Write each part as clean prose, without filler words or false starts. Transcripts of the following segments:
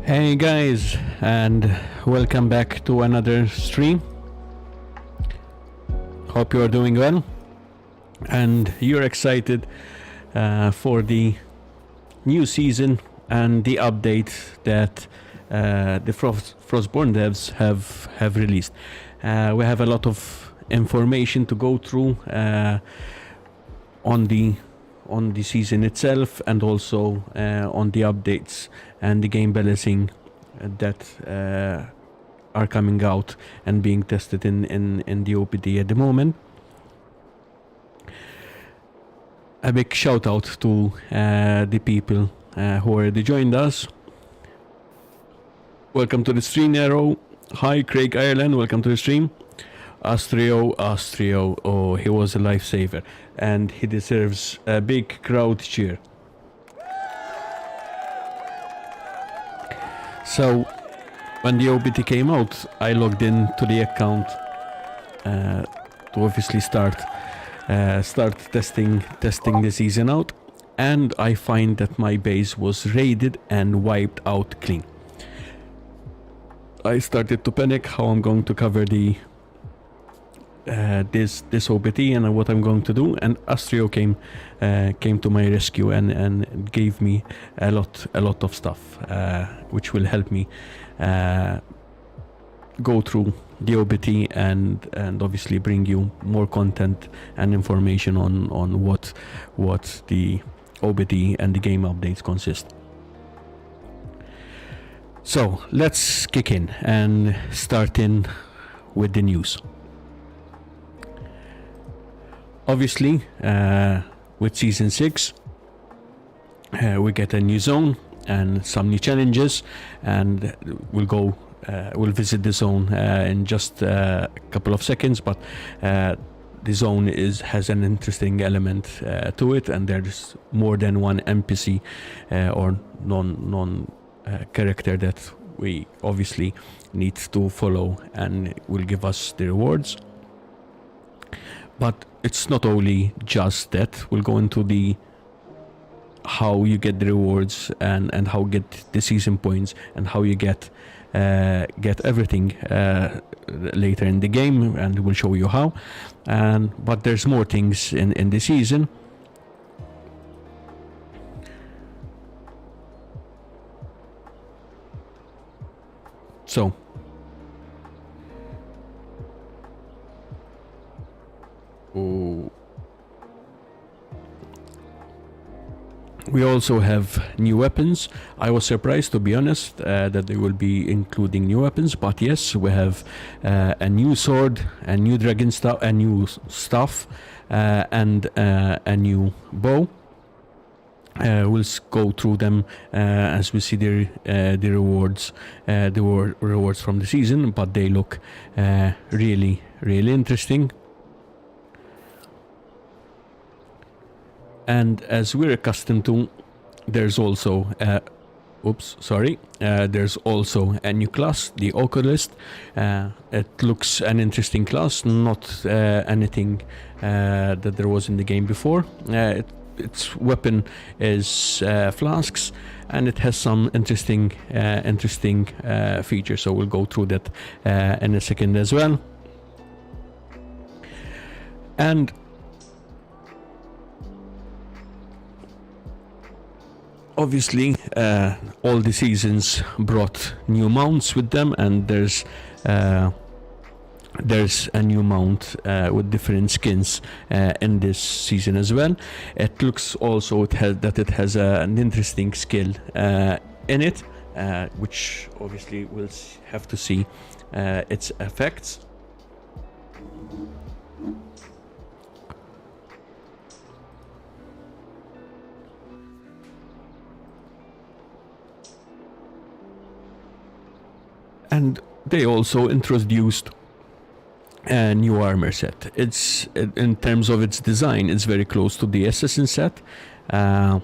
Hey guys, and welcome back to another stream. Hope you are doing well and you're excited for the new season and the update that the Frostborn devs have released. We have a lot of information to go through on the season itself, and also on the updates and the game balancing that are coming out and being tested in the OPD at the moment. A big shout out to the people who already joined us. Welcome to the stream, Arrow. Hi, Craig Ireland. Welcome to the stream. Astrio, oh, he was a lifesaver, and he deserves a big crowd cheer. So, when the OBT came out, I logged in to the account to obviously start testing the season out, and I find that my base was raided and wiped out clean. I started to panic how I'm going to cover the this OBT and what I'm going to do, and Astrio came to my rescue and gave me a lot of stuff which will help me go through the OBT and obviously bring you more content and information on what the OBT and the game updates consist. So let's kick in and start in with the news. Obviously, with Season 6, we get a new zone and some new challenges, and we'll visit the zone in just a couple of seconds, but the zone has an interesting element to it, and there's more than one NPC or non character that we obviously need to follow and will give us the rewards. But it's not only just that. We'll go into the how you get the rewards and how you get the season points and how you get everything later in the game, and we'll show you how. But there's more things in the season. So we also have new weapons. I was surprised, to be honest, that they will be including new weapons, but yes, we have a new sword, a new dragon staff, a new staff, and a new bow. We'll go through them as we see the rewards, rewards from the season, but they look really interesting. And as we're accustomed to, there's also there's also a new class, the Oculist. It looks an interesting class, not anything that there was in the game before. Its weapon is flasks, and it has some interesting features, so we'll go through that in a second as well. And obviously, all the seasons brought new mounts with them, and there's a new mount with different skins in this season as well. It looks also it has an interesting skill in it, which obviously we'll have to see its effects. And they also introduced a new armor set. It's, in terms of its design, it's very close to the assassin set, but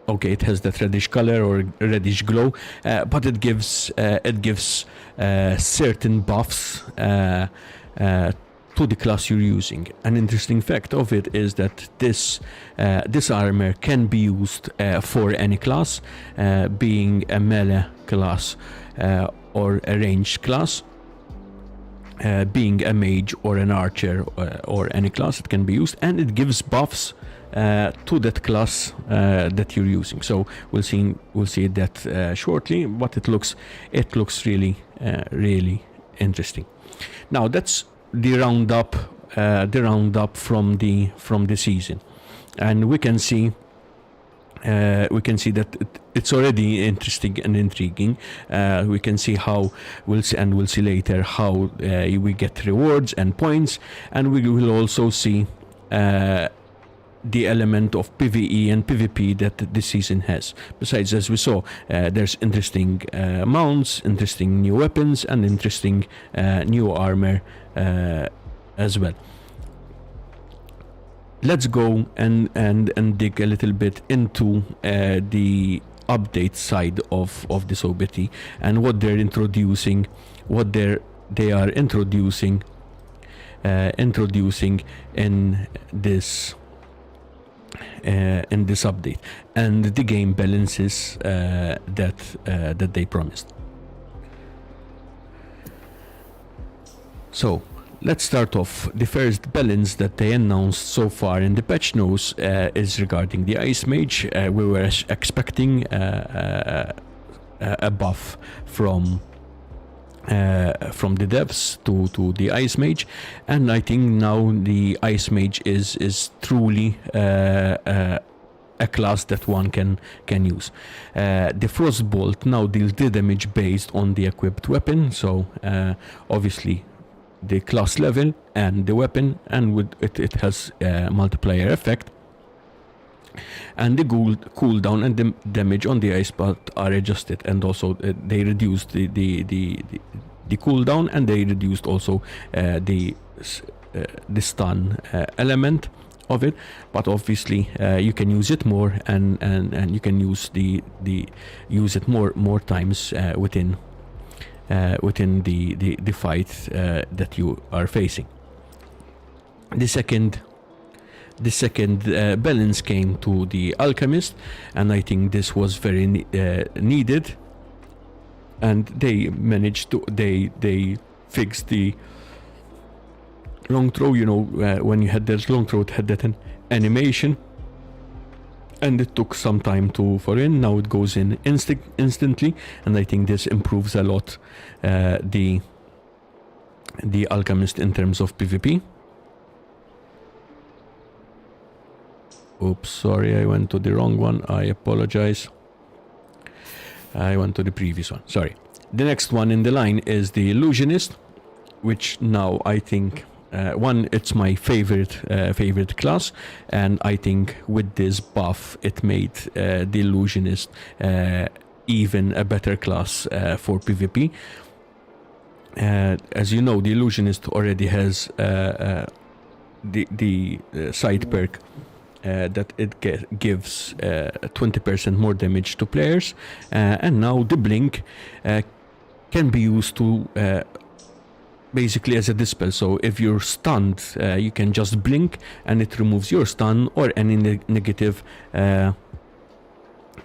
okay, it has that reddish color or reddish glow, but it gives certain buffs to to the class you're using. An interesting fact of it is that this armor can be used for any class, being a melee class or a ranged class, being a mage or an archer or any class. It can be used, and it gives buffs to that class that you're using. So we'll see that shortly, but it looks really interesting. Now that's the roundup from the season, and we can see that it's already interesting and intriguing. We can see how we'll see later how we get rewards and points, and we will also see the element of PvE and PvP that this season has. Besides, as we saw, there's interesting mounts, interesting new weapons, and interesting new armor as well. Let's go and dig a little bit into the update side of this OBT and what they're introducing, they are introducing in this update, and the game balances that they promised. So let's start off. The first balance that they announced so far in the patch notes is regarding the Ice Mage. We were expecting a buff from the devs to the Ice Mage, and I think now the Ice Mage is truly a class that one can use. The Frostbolt now deals the damage based on the equipped weapon, so obviously the class level and the weapon, and with it has a multiplier effect. And the cooldown and the damage on the ice part are adjusted, and also they reduced the cooldown, and they reduced also the stun element of it. But obviously you can use it more, and you can use use it more times within the fight that you are facing. The second balance came to the Alchemist, and I think this was very needed, and they managed to they fixed the long throw. You know, when you had that long throw, it had that animation, and it took some time for in. Now it goes in instantly, and I think this improves a lot the Alchemist in terms of PvP. Oops, sorry, I went to the wrong one. I apologize. I went to the previous one. Sorry. The next one in the line is the Illusionist, which now I think it's my favorite class, and I think with this buff it made the Illusionist even a better class for PvP. As you know, the Illusionist already has the side perk that it gives 20% more damage to players, and now the blink can be used to basically as a dispel. So if you're stunned, you can just blink and it removes your stun or any negative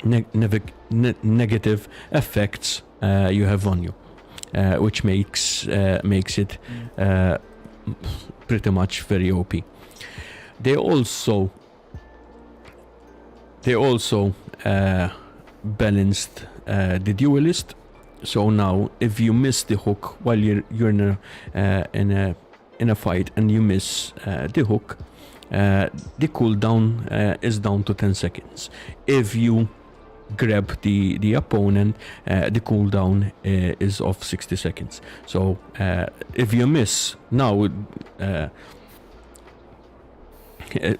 negative effects you have on you, which makes it pretty much very OP. They also balanced the Duelist. So now, if you miss the hook while you're in a fight and you miss the hook, the cooldown is down to 10 seconds. If you grab the opponent, the cooldown is of 60 seconds. So if you miss now,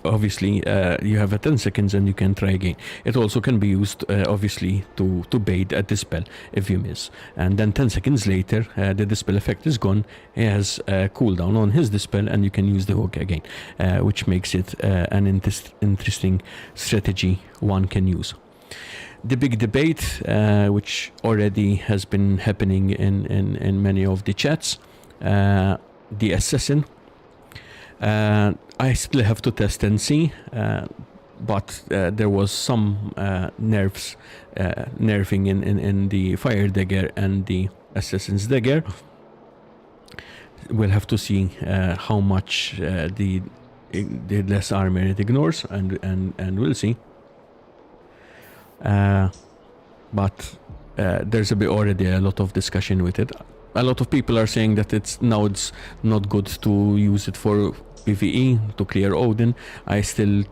obviously you have a 10 seconds and you can try again. It also can be used obviously to bait a dispel if you miss, and then 10 seconds later the dispel effect is gone. He has a cooldown on his dispel and you can use the hook again, which makes it an interesting strategy one can use. The big debate, which already has been happening in many of the chats, the Assassin. I still have to test and see, but there was some nerfing in the fire dagger and the assassin's dagger. We'll have to see how much the less armor it ignores, and we'll see. But there's already a lot of discussion with it. A lot of people are saying that it's not good to use it for PvE to clear Odin. I still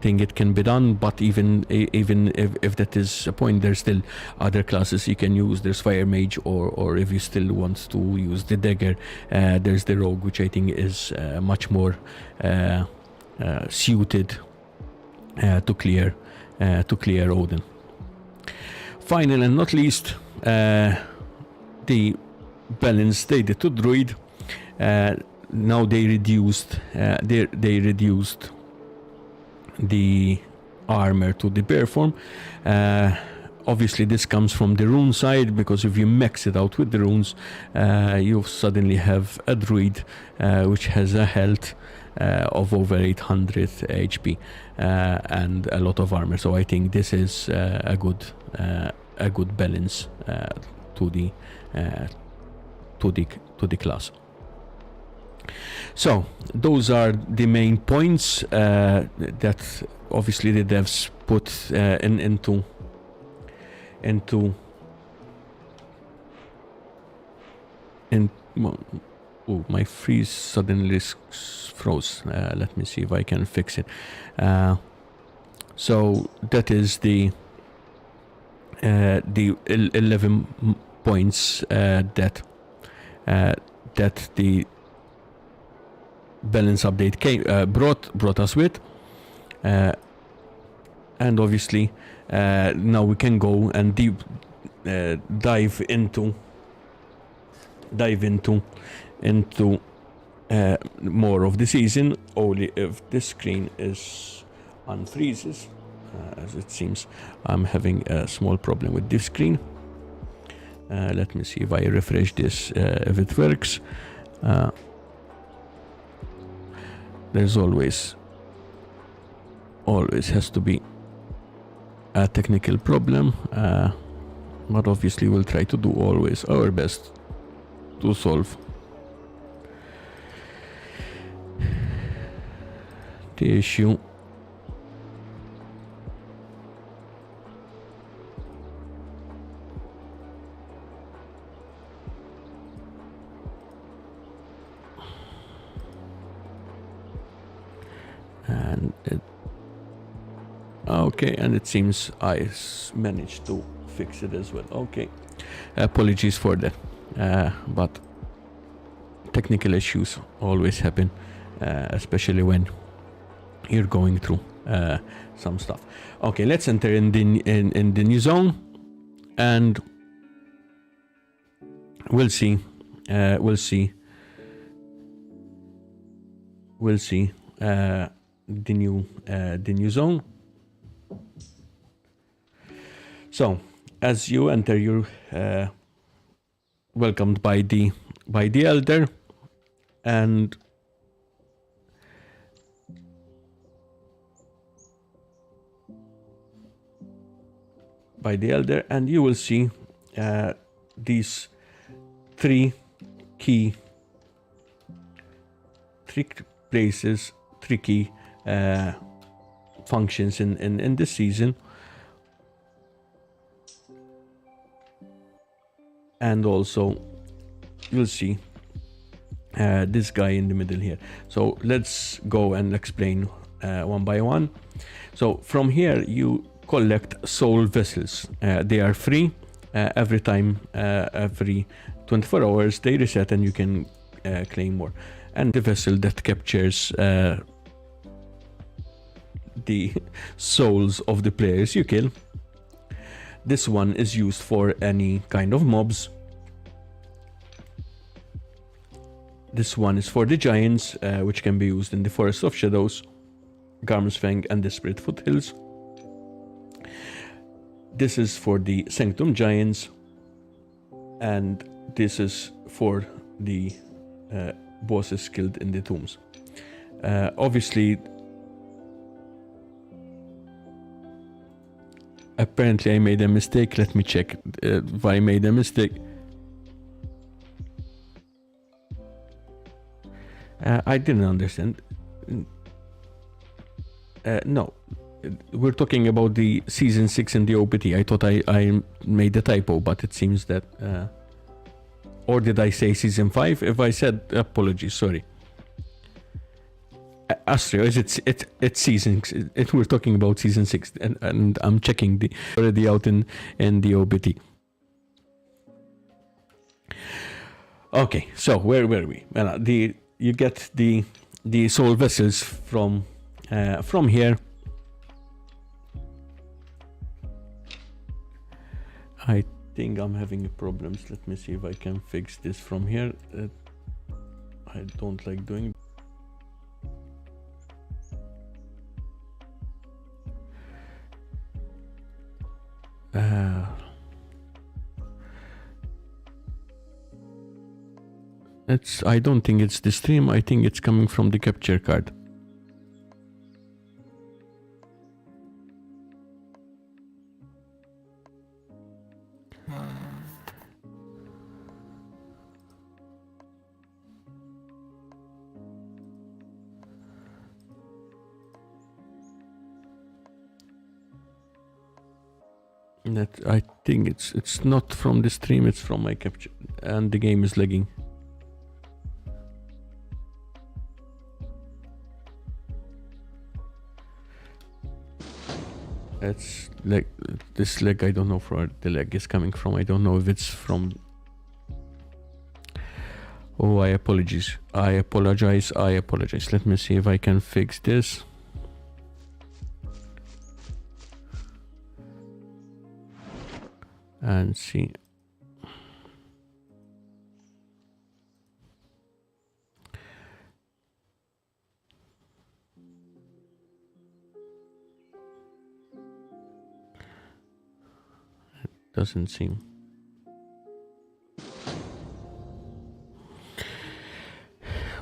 think it can be done, but even if that is a point, there's still other classes you can use. There's Fire Mage, or if you still want to use the dagger, there's the Rogue, which I think is much more suited to clear Odin. Final and not least, the balance they did to Druid. Now they reduced the armor to the bear form. Obviously this comes from the rune side, because if you max it out with the runes, you suddenly have a druid which has a health of over 800 HP and a lot of armor. So I think this is a good balance to the class. So those are the main points that obviously the devs put into oh, my freeze suddenly froze. Let me see if I can fix it. So that is the 11 points that the balance update brought us with, and obviously now we can go and dive into more of the season, only if the screen is unfreezes, as it seems I'm having a small problem with this screen. Let me see if I refresh this, if it works. There's always has to be a technical problem, but obviously we'll try to do always our best to solve the issue. And okay, and it seems I managed to fix it as well. Okay, apologies for that, but technical issues always happen, especially when you're going through some stuff. Okay, let's enter in the new zone, and we'll see the new zone. So as you enter, you're welcomed by the elder, and you will see these three key functions in this season, and also you'll see this guy in the middle here. So let's go and explain one by one. So from here you collect soul vessels. They are free. Every time, every 24 hours they reset, and you can claim more. And the vessel that captures the souls of the players you kill, this one is used for any kind of mobs. This one is for the giants, which can be used in the Forest of Shadows, Garmsfang, and Desperate Foothills. This is for the Sanctum Giants, and this is for the bosses killed in the tombs. Obviously, apparently I made a mistake. Let me check if I made a mistake. I didn't understand. No, we're talking about the season 6 and the OPT. I thought I made a typo, but it seems that... or did I say season 5? If I said, apologies, sorry. Astro, it's season... we're talking about season 6, and I'm checking the... already out in the OPT. Okay, so where were we? Well, you get the soul vessels from here. I think I'm having problems. Let me see if I can fix this from here. I don't like doing. I don't think it's the stream. I think it's coming from the capture card. That I think it's not from the stream. It's from my capture, and the game is lagging. It's like this lag. I don't know where the lag is coming from. I don't know if it's from. Oh, I apologize. I apologize. Let me see if I can fix this. And see. It doesn't seem.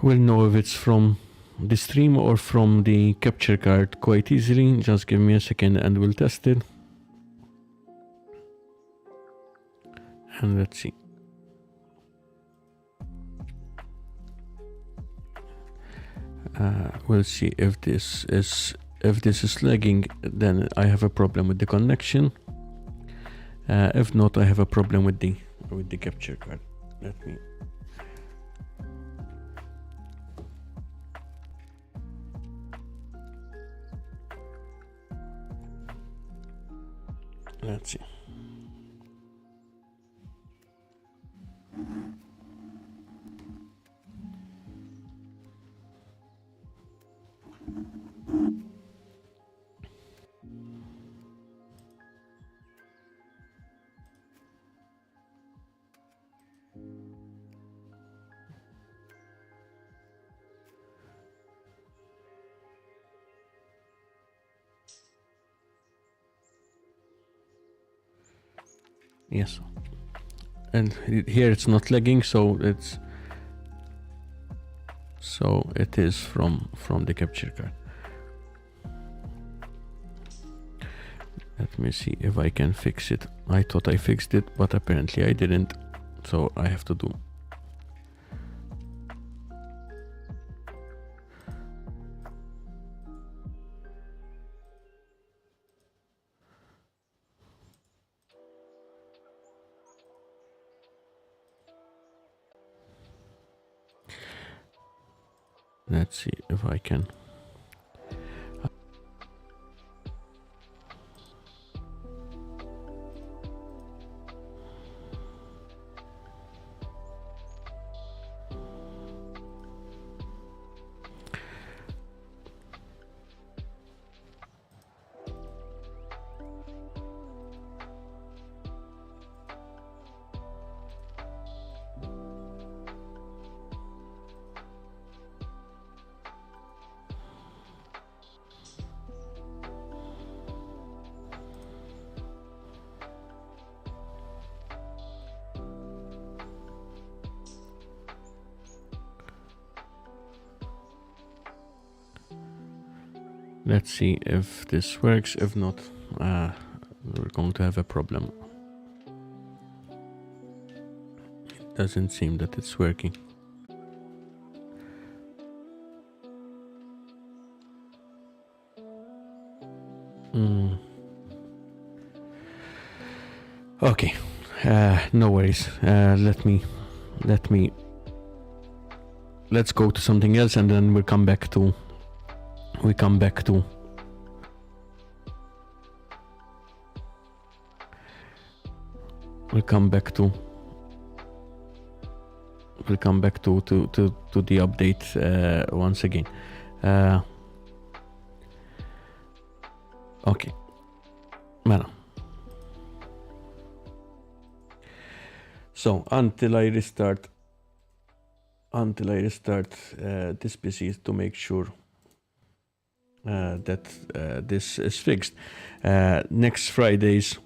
We'll know if it's from the stream or from the capture card quite easily. Just give me a second and we'll test it. And let's see. We'll see if this is lagging. Then I have a problem with the connection. If not, I have a problem with the capture card. Let me. Let's see. Yes, and here it's not lagging, so it is from the capture card. Let me see if I can fix it. I thought I fixed it, but apparently I didn't, so I have to do. Let's see if I can. Let's see if this works. If not, we're going to have a problem. It doesn't seem that it's working. Okay, no worries. Let's go to something else, and then we'll come back to the update once again. Okay, well, so until I restart this PC to make sure that this is fixed. Next Friday's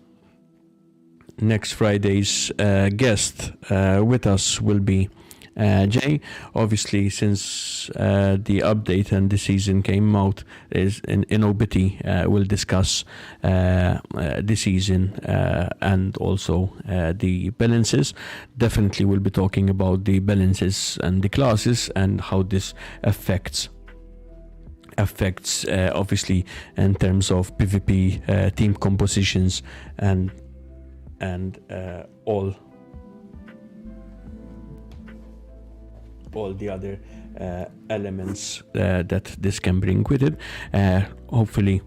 guest with us will be Jay. Obviously, since the update and the season came out, is in OBT, we'll discuss the season and also the balances. Definitely, we'll be talking about the balances and the classes and how this affects obviously in terms of PvP, team compositions, and all the other elements that this can bring with it. Hopefully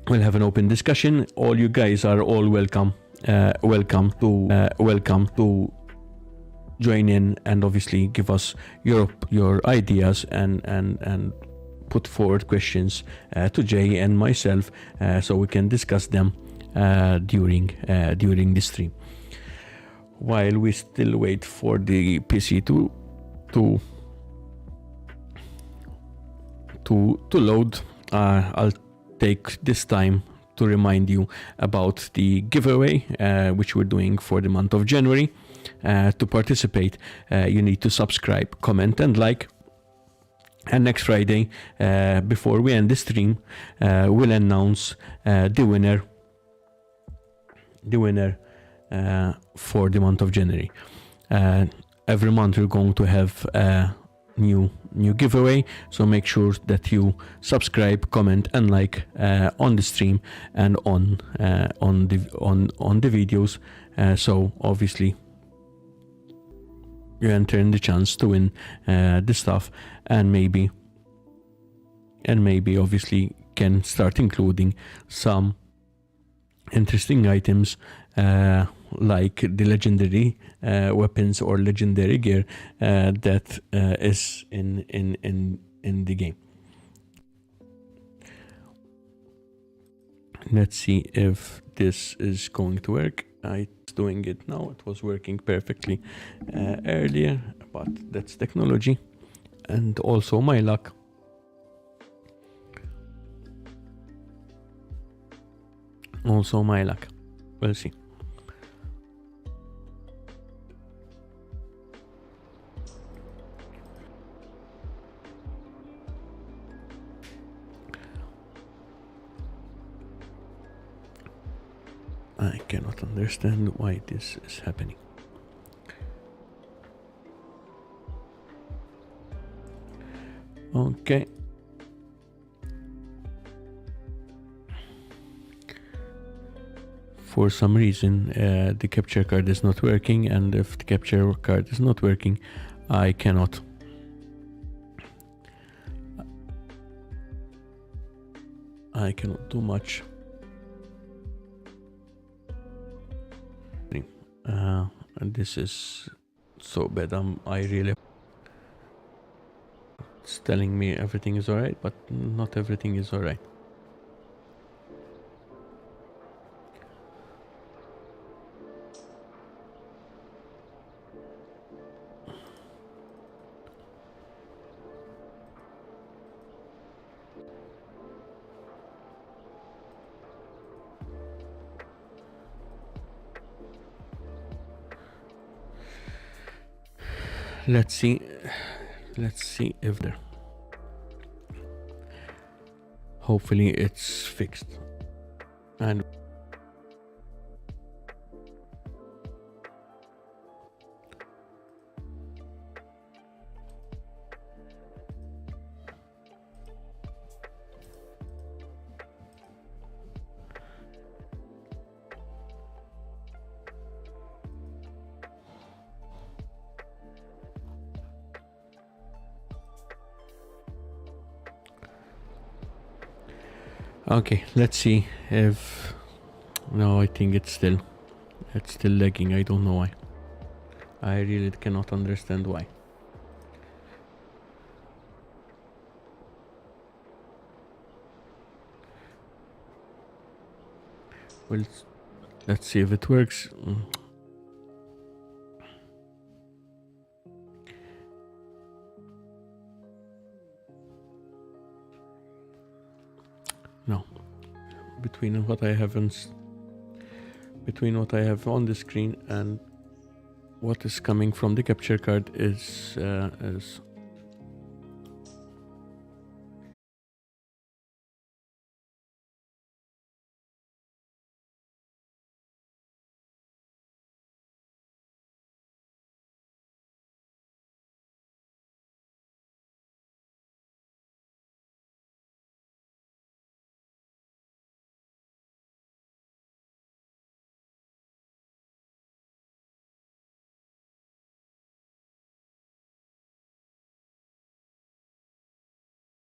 we'll have an open discussion. All you guys are all welcome to join in and obviously give us your ideas and put forward questions to Jay and myself, so we can discuss them during the stream. While we still wait for the PC to load, I'll take this time to remind you about the giveaway which we're doing for the month of January. To participate, you need to subscribe, comment, and like. And next Friday, before we end the stream, we'll announce the winner for the month of January. Every month we're going to have a new giveaway, so make sure that you subscribe, comment, and like on the stream and on the videos. So obviously you enter in the chance to win the stuff, and maybe obviously can start including some interesting items like the legendary weapons or legendary gear that is in the game. Let's see if this is going to work. I'm doing it now. It was working perfectly earlier, but that's technology and also my luck. We'll see. I cannot understand why this is happening. Okay. For some reason, the capture card is not working, and if the capture card is not working, I cannot do much. And this is so bad. It's telling me everything is alright, but not everything is alright. Let's see if there. hopefully it's fixed. And okay, let's see if... No, I think it's still lagging. I don't know why. I really cannot understand why. Well, let's see if it works. No. Between what I have on the screen and what is coming from the capture card is